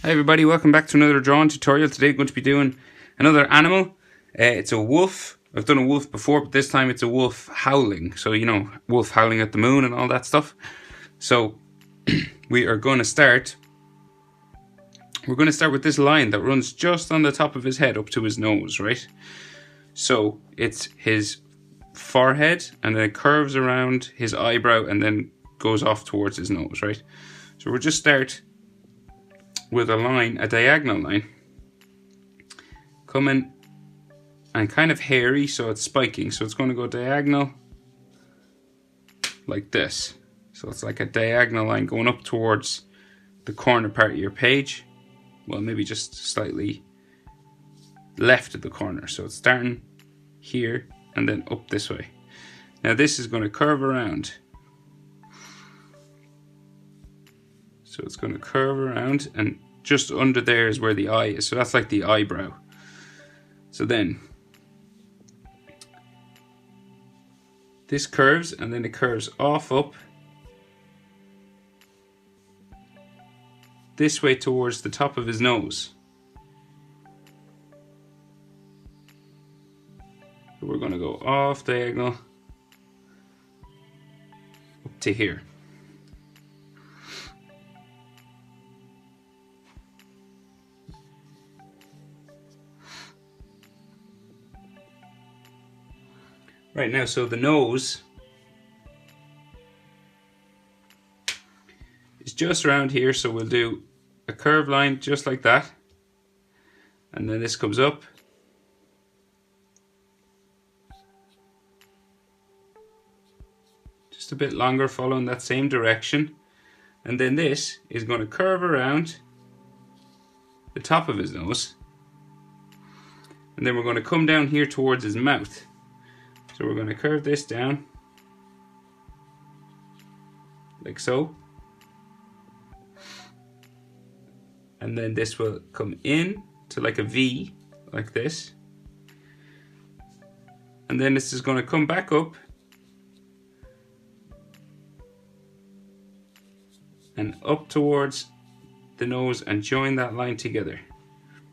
Hi everybody, welcome back to another drawing tutorial. Today I'm going to be doing another animal. It's a wolf. I've done a wolf before, but this time it's a wolf howling. So, you know, wolf howling at the moon and all that stuff. So, we are going to start. We're going to start with this line that runs just on the top of his head up to his nose, right? So, it's his forehead and then it curves around his eyebrow and then goes off towards his nose, right? So, we'll just start with a line, a diagonal line, coming and kind of hairy, so it's spiking. So it's going to go diagonal like this. So it's like a diagonal line going up towards the corner part of your page. Well, maybe just slightly left of the corner. So it's starting here and then up this way. Now this is going to curve around. So it's going to curve around, and just under there is where the eye is. So that's like the eyebrow. So then this curves, and then it curves off up this way towards the top of his nose. So we're going to go off diagonal up to here. Right now, so the nose is just around here, so we'll do a curved line just like that, and then this comes up, just a bit longer following that same direction, and then this is going to curve around the top of his nose, and then we're going to come down here towards his mouth. So we're going to curve this down like so, and then this will come in to like a V like this, and then this is going to come back up and up towards the nose and join that line together.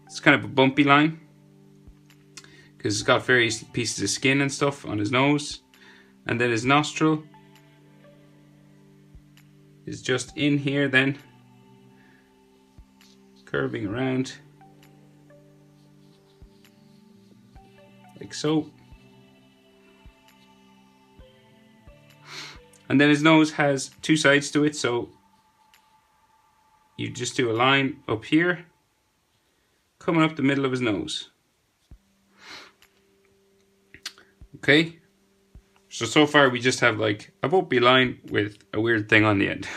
It's kind of a bumpy line because it's got various pieces of skin and stuff on his nose, and then his nostril is just in here, then curving around like so, and then his nose has two sides to it, so you just do a line up here coming up the middle of his nose. Okay, so far we just have like a bumpy line with a weird thing on the end.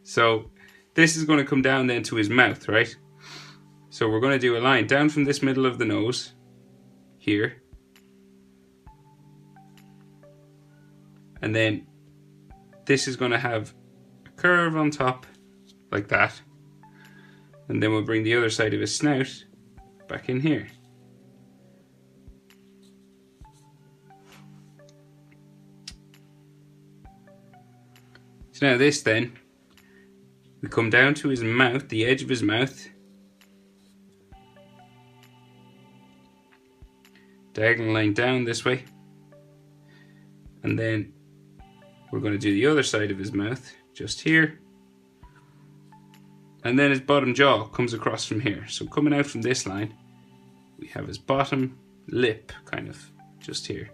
So this is going to come down then to his mouth, right? So we're going to do a line down from this middle of the nose here, and then this is going to have a curve on top like that, and then we'll bring the other side of his snout back in here. So now this then, we come down to his mouth, the edge of his mouth, diagonal line down this way, and then we're going to do the other side of his mouth just here, and then his bottom jaw comes across from here. So coming out from this line, we have his bottom lip kind of just here.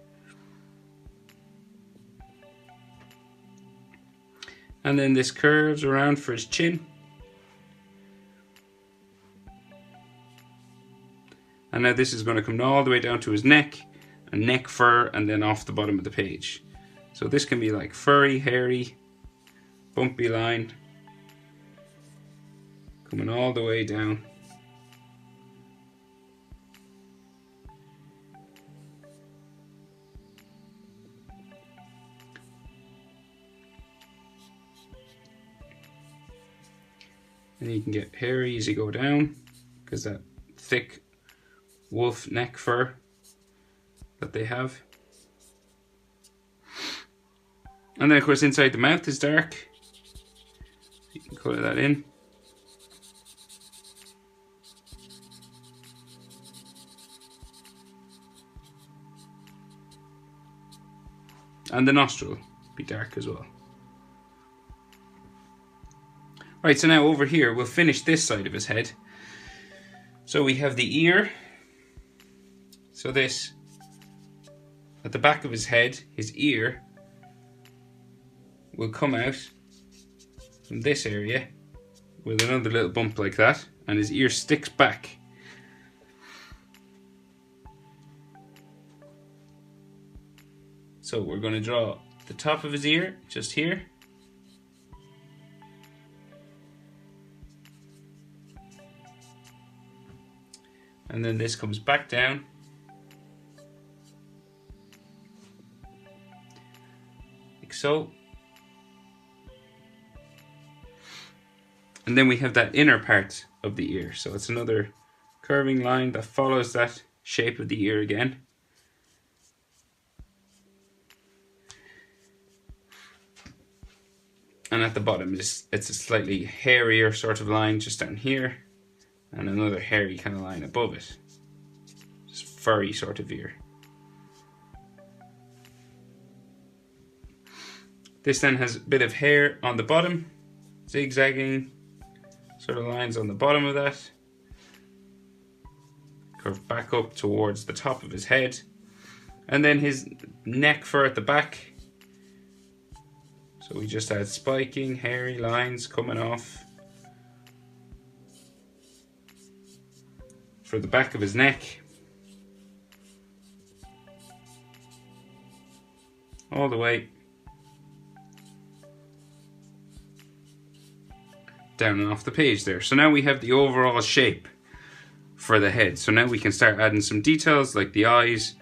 And then this curves around for his chin. And now this is going to come all the way down to his neck, and neck fur, and then off the bottom of the page. So this can be like furry, hairy, bumpy line, coming all the way down. And you can get hairy as you go down because that thick wolf neck fur that they have. And then of course inside the mouth is dark. You can colour that in. And the nostril be dark as well. Right, so now over here we'll finish this side of his head. So we have the ear. So this, at the back of his head, his ear will come out from this area with another little bump like that, and his ear sticks back. So we're going to draw the top of his ear just here. And then this comes back down. Like so. And then we have that inner part of the ear. So it's another curving line that follows that shape of the ear again. And at the bottom, it's a slightly hairier sort of line just down here. And another hairy kind of line above it. Just furry sort of ear. This then has a bit of hair on the bottom, zigzagging sort of lines on the bottom of that. Curve back up towards the top of his head. And then his neck fur at the back. So we just had spiking, hairy lines coming off for the back of his neck, all the way down and off the page there. So now we have the overall shape for the head. So now we can start adding some details like the eyes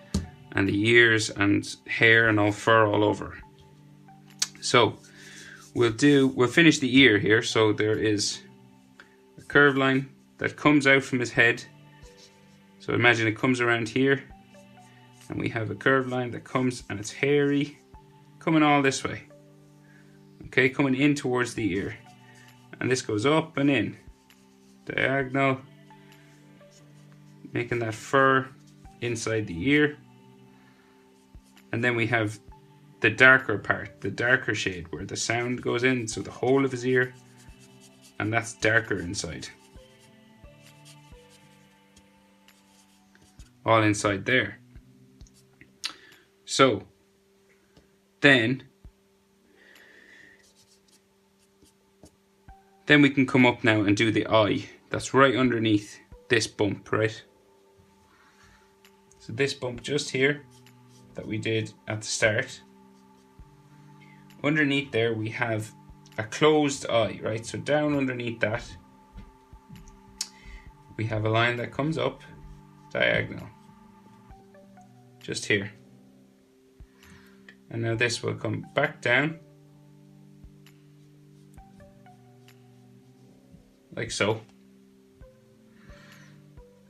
and the ears and hair and all fur all over. So we'll finish the ear here. So there is a curved line that comes out from his head. So imagine it comes around here, and we have a curved line that comes, and it's hairy, coming all this way. Okay, coming in towards the ear. And this goes up and in, diagonal, making that fur inside the ear. And then we have the darker part, the darker shade where the sound goes in, so the whole of his ear, and that's darker inside. All inside there. So then we can come up now and do the eye. That's right underneath this bump, right? So this bump just here that we did at the start. Underneath there we have a closed eye, right? So down underneath that we have a line that comes up diagonal. Just here. And now this will come back down. Like so.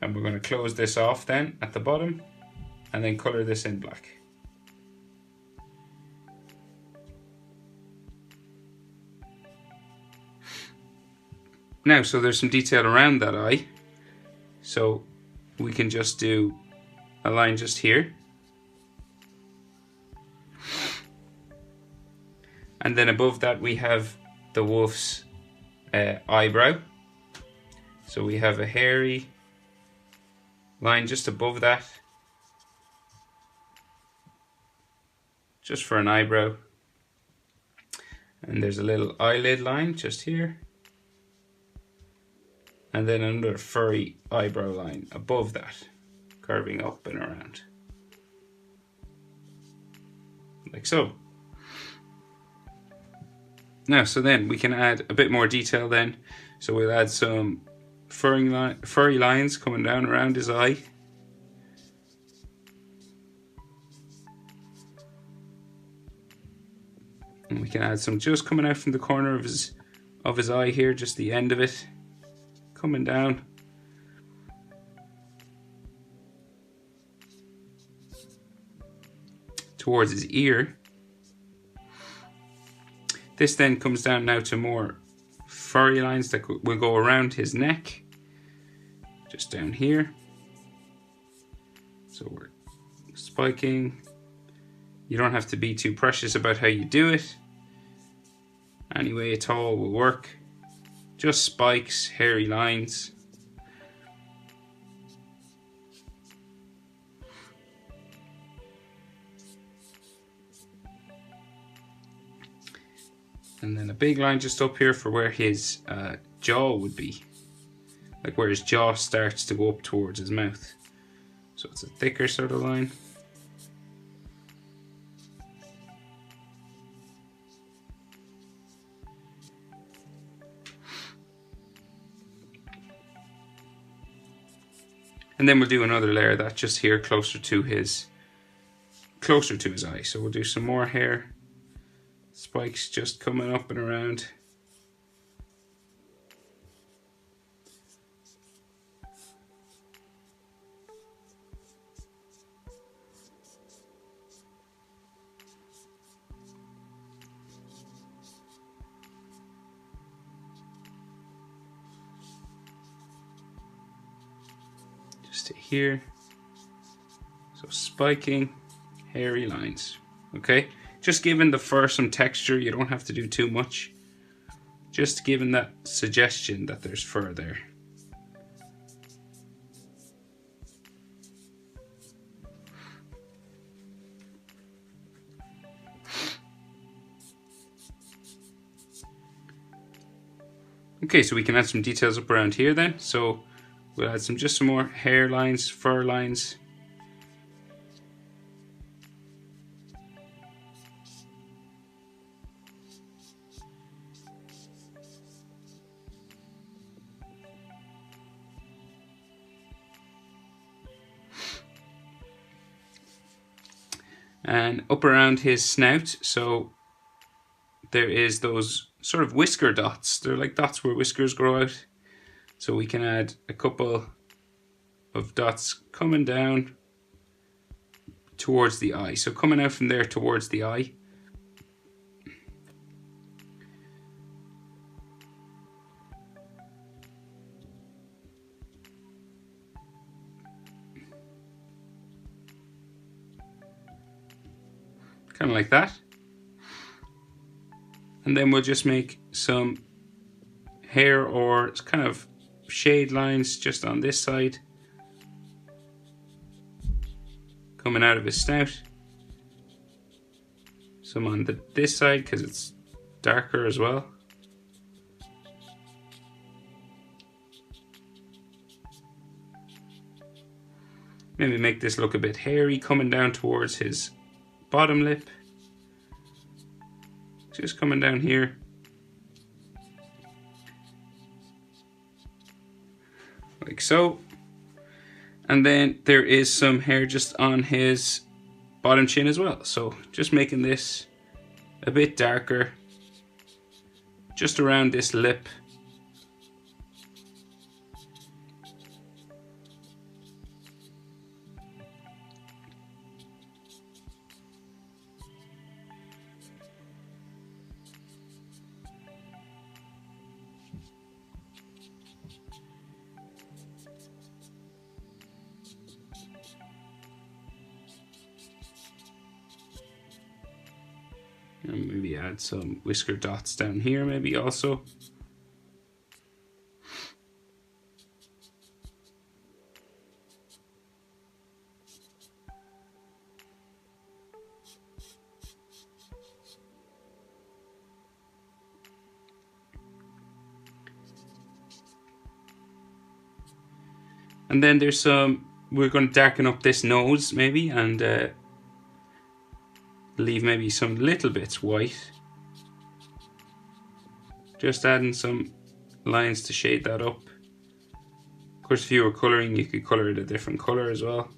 And we're going to close this off then at the bottom and then colour this in black. Now, so there's some detail around that eye. So we can just do a line just here. And then above that we have the wolf's eyebrow. So we have a hairy line just above that, just for an eyebrow. And there's a little eyelid line just here. And then another furry eyebrow line above that, curving up and around. Like so. Now, so then we can add a bit more detail then. So we'll add some furry lines coming down around his eye. And we can add some just coming out from the corner of his eye here, just the end of it, coming down. Towards his ear. This then comes down now to more furry lines that will go around his neck, just down here. So we're spiking, You don't have to be too precious about how you do it. Any way at all will work. Just spikes, hairy lines. And then a big line just up here for where his jaw would be. Like where his jaw starts to go up towards his mouth. So it's a thicker sort of line. And then we'll do another layer of that just here closer to his eye. So we'll do some more hair. Spikes just coming up and around. Just to here. So spiking, hairy lines. Okay, just giving the fur some texture. You don't have to do too much. Just giving that suggestion that there's fur there. Okay, so we can add some details up around here then. So we'll add just some more hair lines, fur lines. And up around his snout, so there is those sort of whisker dots. They're like dots where whiskers grow out. So we can add a couple of dots coming down towards the eye. So coming out from there towards the eye. Kind of like that. And then we'll just make some hair or kind of shade lines just on this side. Coming out of his snout. Some on this side because it's darker as well. Maybe make this look a bit hairy coming down towards his bottom lip. Just coming down here. Like so. And then there is some hair just on his bottom chin as well. So just making this a bit darker. Just around this lip. And maybe add some whisker dots down here maybe also. And then there's we're going to darken up this nose maybe and leave maybe some little bits white. Just adding some lines to shade that up. Of course, if you were colouring, you could colour it a different colour as well.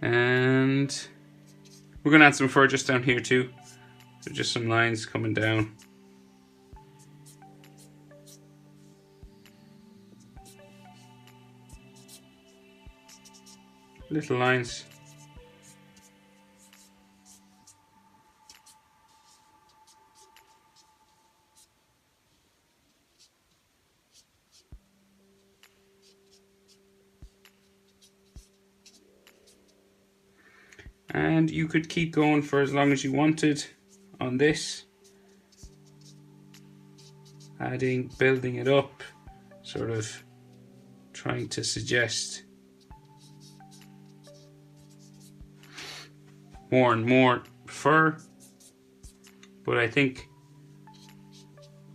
And we're going to add some fur just down here too. So just some lines coming down. little lines. And you could keep going for as long as you wanted on this, adding, building it up, sort of trying to suggest more and more fur, but I think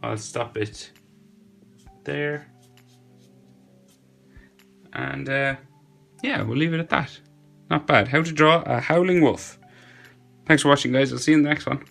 I'll stop it there. And yeah, we'll leave it at that. Not bad. How to draw a howling wolf. Thanks for watching, guys. I'll see you in the next one.